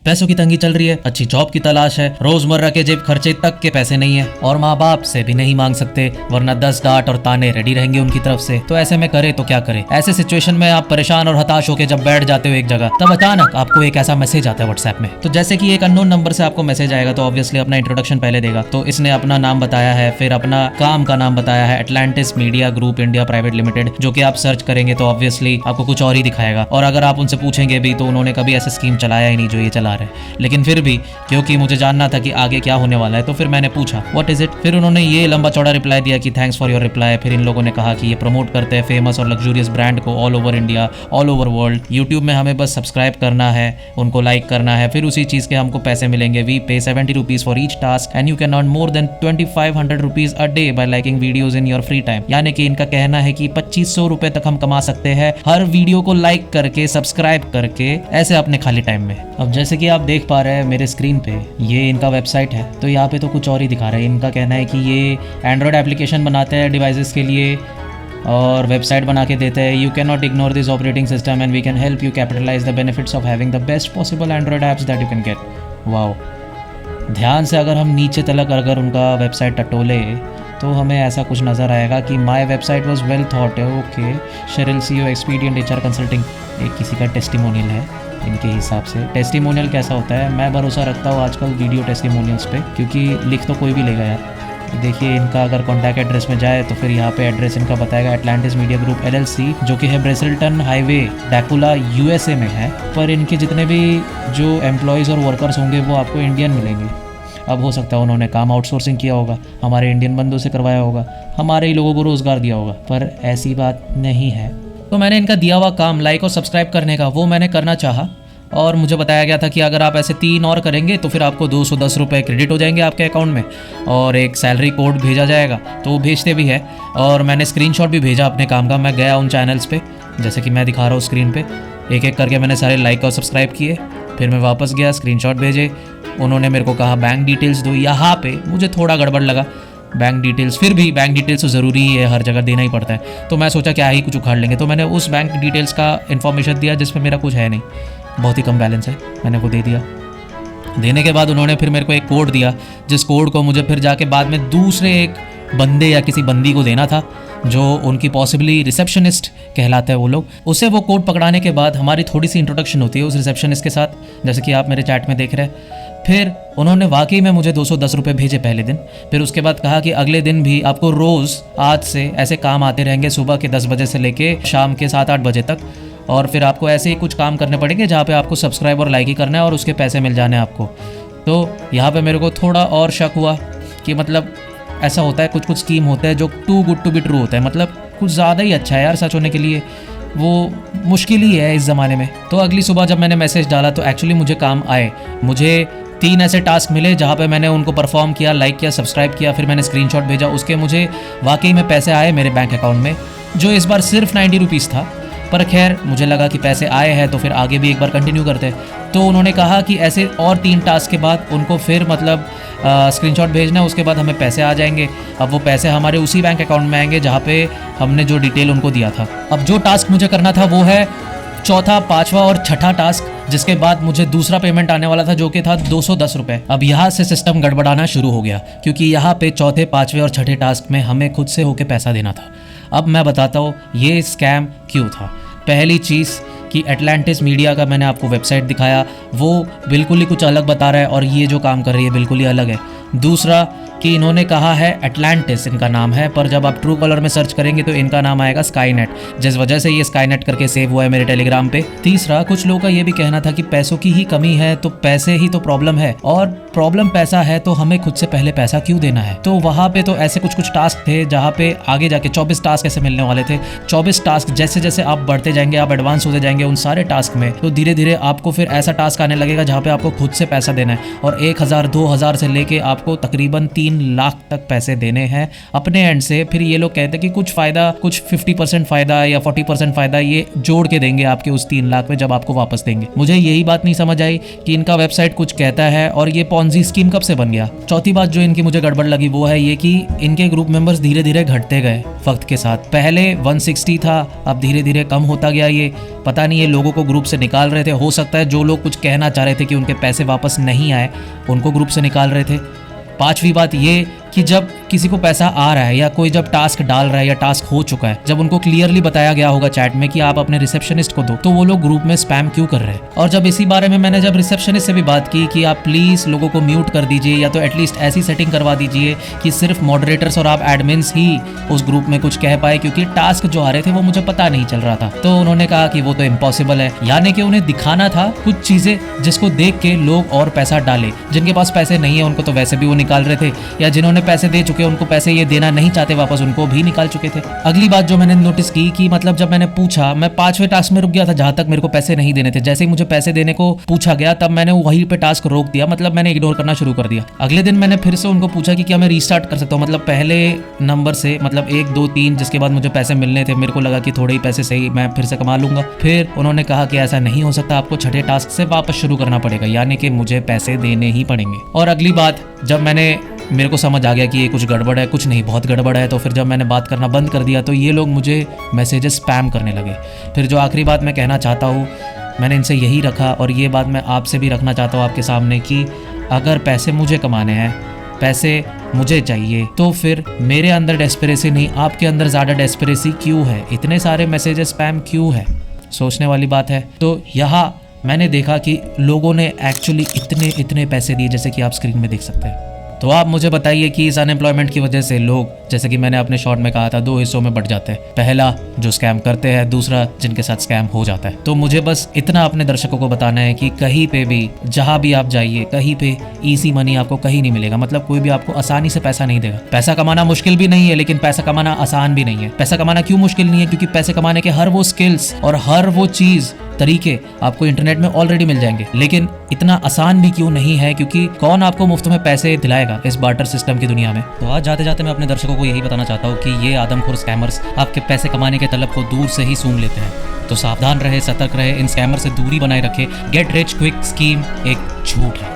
पैसों की तंगी चल रही है, अच्छी जॉब की तलाश है, रोजमर्रा के जेब खर्चे तक के पैसे नहीं है और माँ बाप से भी नहीं मांग सकते वरना 10 डांट और ताने रेडी रहेंगे उनकी तरफ से। तो ऐसे में करे तो क्या करे। ऐसे सिचुएशन में आप परेशान और हताश होकर जब बैठ जाते हो एक जगह, तब अचानक आपको एक ऐसा मैसेज आता है व्हाट्सएप में। तो जैसे कि एक अननोन नंबर से आपको मैसेज आएगा तो ऑब्वियसली अपना इंट्रोडक्शन पहले देगा। तो इसने अपना नाम बताया है, फिर अपना काम का नाम बताया है, Atlantis media group India private limited, जो कि आप सर्च करेंगे तो ऑब्वियसली आपको कुछ और ही दिखाएगा। और अगर आप उनसे पूछेंगे भी तो उन्होंने कभी ऐसा स्कीम चलाया ही नहीं जो ये चला रहे हैं। लेकिन फिर भी क्योंकि मुझे जानना था कि आगे क्या होने वाला है तो फिर मैंने पूछा व्हाट इज इट। फिर उन्होंने ये लंबा चौड़ा रिप्लाई दिया कि थैंक्स फॉर योर रिप्लाई। फिर इन लोगों ने कहा कि ये प्रमोट करते हैं फेमस और लग्जूरियस ब्रांड को all over India, all over world. YouTube में हमें बस सब्सक्राइब करना है, उनको लाइक करना है, फिर उसी चीज़ के हमको पैसे मिलेंगे। वी पे 70 rupees for each task and you can earn more than 2500 rupees a day bye liking videos in your free time. यानी कि इनका कहना है कि 2500 रुपए तक हम कमा सकते हैं हर वीडियो को लाइक करके, सब्सक्राइब करके, ऐसे अपने खाली टाइम में। अब जैसे कि आप देख पा रहे हैं मेरे स्क्रीन पे, ये इनका वेबसाइट है। तो यहाँ पे तो कुछ और ही दिखा रहा है। इनका कहना है कि ये एंड्रॉयड एप्लीकेशन बनाते हैं डिवाइसेस के लिए और वेबसाइट बना के देते हैं। You can not ignore this operating system and we can help you capitalise the benefits of having the best possible Android apps that you can get. Wow. ध्यान से अगर हम नीचे तलक अगर उनका वेबसाइट टटोले तो हमें ऐसा कुछ नज़र आएगा कि my website was well thought है। Okay, Sheryl CEO expedient HR consulting, एक किसी का टेस्टिमोनियल है इनके हिसाब से। टेस्टिमोनियल कैसा होता है, मैं भरोसा रखता हूँ आजकल वीडियो टेस्टिमोनियल्स पे, क्योंकि लिख तो कोई भी लेगा यार। देखिए इनका अगर कॉन्टैक्ट एड्रेस में जाए तो फिर यहाँ पे एड्रेस इनका बताएगा एटलांटिस मीडिया ग्रुप LLC, जो कि है ब्रेसिल्टन हाईवे डैकुला USA में है। पर इनके जितने भी जो एम्प्लॉयज़ और वर्कर्स होंगे वो आपको इंडियन मिलेंगे। अब हो सकता है उन्होंने काम आउटसोर्सिंग किया होगा, हमारे इंडियन बंदों से करवाया होगा, हमारे ही लोगों को रोज़गार दिया होगा, पर ऐसी बात नहीं है। तो मैंने इनका दिया हुआ काम लाइक और सब्सक्राइब करने का वो मैंने करना चाहा और मुझे बताया गया था कि अगर आप ऐसे 3 और करेंगे तो फिर आपको 210 रुपये क्रेडिट हो जाएंगे आपके अकाउंट में और एक सैलरी कोड भेजा जाएगा। तो वो भेजते भी है और मैंने स्क्रीनशॉट भी भेजा अपने काम का। मैं गया उन चैनल्स पे, जैसे कि मैं दिखा रहा हूँ स्क्रीन पे, एक एक करके मैंने सारे लाइक और सब्सक्राइब किए। फिर मैं वापस गया, स्क्रीनशॉट भेजे, उन्होंने मेरे को कहा बैंक डिटेल्स दो। यहाँ पे मुझे थोड़ा गड़बड़ लगा, बैंक डिटेल्स, फिर भी बैंक डिटेल्स तो ज़रूरी ही है, हर जगह देना ही पड़ता है। तो मैं सोचा क्या ही कुछ उखाड़ लेंगे, तो मैंने उस बैंक डिटेल्स का इन्फॉर्मेशन दिया जिसमें मेरा कुछ है नहीं, बहुत ही कम बैलेंस है, मैंने वो दे दिया। देने के बाद उन्होंने फिर मेरे को एक कोड दिया, जिस कोड को मुझे फिर जाके बाद में दूसरे एक बंदे या किसी बंदी को देना था जो उनकी पॉसिबली रिसेप्शनिस्ट कहलाते हैं वो लोग। उससे वो कोड पकड़ाने के बाद हमारी थोड़ी सी इंट्रोडक्शन होती है उस रिसेप्शनिस्ट के साथ, जैसे कि आप मेरे चैट में देख रहे हैं। फिर उन्होंने वाकई में मुझे 210 रुपये भेजे पहले दिन। फिर उसके बाद कहा कि अगले दिन भी आपको रोज़ आज से ऐसे काम आते रहेंगे, सुबह के 10 बजे से लेके शाम के 7-8 बजे तक, और फिर आपको ऐसे ही कुछ काम करने पड़ेंगे जहाँ पे आपको सब्सक्राइब और लाइक ही करना है और उसके पैसे मिल जाने आपको। तो यहाँ पे मेरे को थोड़ा और शक हुआ कि मतलब ऐसा होता है, कुछ कुछ स्कीम होते हैं जो too good to be true होता है, मतलब कुछ ज़्यादा ही अच्छा है यार सच होने के लिए, वो मुश्किल ही है इस ज़माने में। तो अगली सुबह जब मैंने मैसेज डाला तो एक्चुअली मुझे काम आए। मुझे 3 ऐसे टास्क मिले जहाँ पे मैंने उनको परफॉर्म किया, लाइक किया, सब्सक्राइब किया, फिर मैंने स्क्रीनशॉट भेजा, उसके मुझे वाकई में पैसे आए मेरे बैंक अकाउंट में, जो इस बार सिर्फ 90 रुपीज़ था। पर खैर मुझे लगा कि पैसे आए हैं तो फिर आगे भी एक बार कंटिन्यू करते हैं। तो उन्होंने कहा कि ऐसे और 3 टास्क के बाद उनको फिर मतलब स्क्रीनशॉट भेजना है, उसके बाद हमें पैसे आ जाएंगे। अब वो पैसे हमारे उसी बैंक अकाउंट में आएंगे जहाँ पे हमने जो डिटेल उनको दिया था। अब जो टास्क मुझे करना था वो है चौथा, 5वां और 6ठा टास्क, जिसके बाद मुझे दूसरा पेमेंट आने वाला था जो कि था 210 रुपये। अब यहाँ से सिस्टम गड़बड़ाना शुरू हो गया, क्योंकि यहाँ पे चौथे, 5वें और 6ठे टास्क में हमें खुद से होके पैसा देना था। अब मैं बताता हूँ ये स्कैम क्यों था। पहली चीज़ कि एटलांटिस मीडिया का मैंने आपको वेबसाइट दिखाया, वो बिल्कुल ही कुछ अलग बता रहा है और ये जो काम कर रही है बिल्कुल ही अलग है। दूसरा कि इन्होंने कहा है एटलांटिस इनका नाम है, पर जब आप ट्रू कॉलर में सर्च करेंगे तो इनका नाम आएगा स्काईनेट, जिस वजह से ये स्काईनेट करके सेव हुआ है मेरे टेलीग्राम पे। तीसरा, कुछ लोगों का ये भी कहना था कि पैसों की ही कमी है, तो पैसे ही तो प्रॉब्लम है, और प्रॉब्लम पैसा है तो हमें खुद से पहले पैसा क्यों देना है। तो वहाँ पे तो ऐसे कुछ कुछ टास्क थे जहाँ पे आगे जाके 24 टास्क ऐसे मिलने वाले थे। 24 टास्क जैसे जैसे आप बढ़ते जाएंगे, आप एडवांस होते जाएंगे उन सारे टास्क में, तो धीरे धीरे आपको फिर ऐसा टास्क आने लगेगा जहाँ पे आपको खुद से पैसा देना है, और 1000, 2000 से लेके आपको तकरीबन 3 लाख तक पैसे देने हैं अपने एंड से। फिर ये लोग कहते हैं कि कुछ फ़ायदा, कुछ 50% फ़ायदा या 40% फ़ायदा ये जोड़ के देंगे आपके उस 3 लाख में जब आपको वापस देंगे। मुझे यही बात नहीं समझ आई कि इनका वेबसाइट कुछ कहता है और ये पॉन्जी स्कीम कब से बन गया। चौथी बात जो इनकी मुझे गड़बड़ लगी वो है ये कि इनके ग्रुप मेंबर्स धीरे धीरे घटते गए वक्त के साथ। पहले 160 था, अब धीरे धीरे कम होता गया। ये पता नहीं ये लोगों को ग्रुप से निकाल रहे थे, हो सकता है जो लोग कुछ कहना चाह रहे थे कि उनके पैसे वापस नहीं आए उनको ग्रुप से निकाल रहे थे। पांचवी बात ये कि जब किसी को पैसा आ रहा है या कोई जब टास्क डाल रहा है या टास्क हो चुका है, जब उनको क्लियरली बताया गया होगा चैट में कि आप अपने रिसेप्शनिस्ट को दो, तो वो लोग ग्रुप में स्पैम क्यों कर रहे हैं। और जब इसी बारे में मैंने जब रिसेप्शनिस्ट से भी बात की कि आप प्लीज़ लोगों को म्यूट कर दीजिए या तो एटलीस्ट ऐसी सेटिंग करवा दीजिए कि सिर्फ मॉडरेटर्स और आप एडमिन्स ही उस ग्रुप में कुछ कह पाए, क्योंकि टास्क जो आ रहे थे वो मुझे पता नहीं चल रहा था। तो उन्होंने कहा कि वो तो इम्पॉसिबल है, यानी कि उन्हें दिखाना था कुछ चीज़ें जिसको देख के लोग और पैसा डाले। जिनके पास पैसे नहीं है उनको तो वैसे भी वो निकाल रहे थे, या जिन्होंने पैसे दे चुके उनको पैसे ये देना नहीं चाहते वापस, उनको भी निकाल चुके थे। अगली बात जो मैंने नोटिस की कि मतलब जब मैंने पूछा, मैं 5वें टास्क में रुक गया था जहां तक मेरे को पैसे नहीं देने थे। जैसे ही मुझे पैसे देने को पूछा गया तब मैंने वहीं पे टास्क रोक दिया, मतलब मैंने इग्नोर करना शुरू कर दिया। अगले दिन मैंने फिर से उनको पूछा कि क्या मैं रीस्टार्ट कर सकता हूँ, मतलब पहले नंबर से, मतलब 1 2 3 जिसके बाद मुझे पैसे मिलने थे। मेरे को लगा कि थोड़े ही पैसे सही मैं फिर से कमा लूंगा। फिर उन्होंने कहा कि ऐसा नहीं हो सकता, आपको छठे टास्क से वापस शुरू करना पड़ेगा, यानी कि मुझे पैसे देने ही पड़ेंगे। और अगली बात जब मेरे को समझ आ गया कि ये कुछ गड़बड़ है, कुछ नहीं बहुत गड़बड़ है, तो फिर जब मैंने बात करना बंद कर दिया तो ये लोग मुझे मैसेजेस स्पैम करने लगे। फिर जो आखिरी बात मैं कहना चाहता हूँ, मैंने इनसे यही रखा और ये बात मैं आपसे भी रखना चाहता हूँ आपके सामने कि अगर पैसे मुझे कमाने हैं, पैसे मुझे चाहिए, तो फिर मेरे अंदर डेस्परेसी नहीं, आपके अंदर ज़्यादा डेस्परेसी क्यों है, इतने सारे मैसेजेस स्पैम क्यों है, सोचने वाली बात है। तो यहाँ मैंने देखा कि लोगों ने एक्चुअली इतने पैसे दिए, जैसे कि आप स्क्रीन में देख सकते हैं। तो आप मुझे बताइए कि इस अनएम्प्लॉयमेंट की वजह से लोग, जैसे कि मैंने अपने शॉर्ट में कहा था, 2 हिस्सों में बट जाते हैं। पहला जो स्कैम करते हैं, दूसरा जिनके साथ स्कैम हो जाता है। तो मुझे बस इतना अपने दर्शकों को बताना है कि कहीं पे भी, जहां भी आप जाइए, कहीं पे इजी मनी आपको कहीं नहीं मिलेगा। मतलब कोई भी आपको आसानी से पैसा नहीं देगा। पैसा कमाना मुश्किल भी नहीं है, लेकिन पैसा कमाना आसान भी नहीं है। पैसा कमाना क्यों मुश्किल नहीं है? क्योंकि पैसे कमाने के हर वो स्किल्स और हर वो चीज, तरीके आपको इंटरनेट में ऑलरेडी मिल जाएंगे। लेकिन इतना आसान भी क्यों नहीं है, क्योंकि कौन आपको मुफ्त में पैसे दिलाएगा इस बार्टर सिस्टम की दुनिया में। तो आज जाते जाते मैं अपने दर्शकों को यही बताना चाहता हूँ कि ये आदमखोर स्कैमर्स आपके पैसे कमाने के तलब को दूर से ही सूंघ लेते हैं। तो सावधान रहे, सतर्क रहे, इन स्कैमर से दूरी बनाए रखे। गेट रिच क्विक स्कीम एक झूठ है।